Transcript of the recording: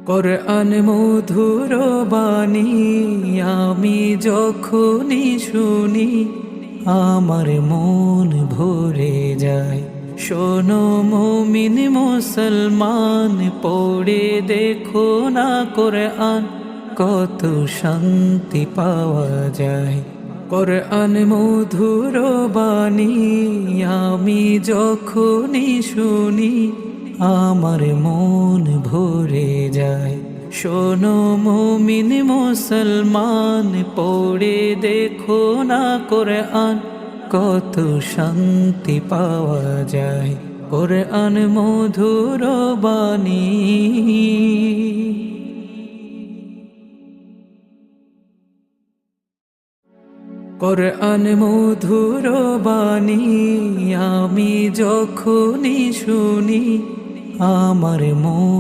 কোরআন মধুর বাণী আমি যখনই শুনি আমার মন ভরে যায়। শোনো মুমিন মুসলমান, পড়ে দেখো না কোরআন, কত শান্তি পাওয়া যায়। কোরআন মধুর বাণী আমি যখনই শুনি আমার মন ভরে যায়। শোনো মুমিন মুসলমান, পড়ে দেখো না কোরআন, কত শান্তি পাওয়া যায়। কোরআন মধুর বাণী। কোরআন মধুর বাণী আমি যখনই শুনি আমার মন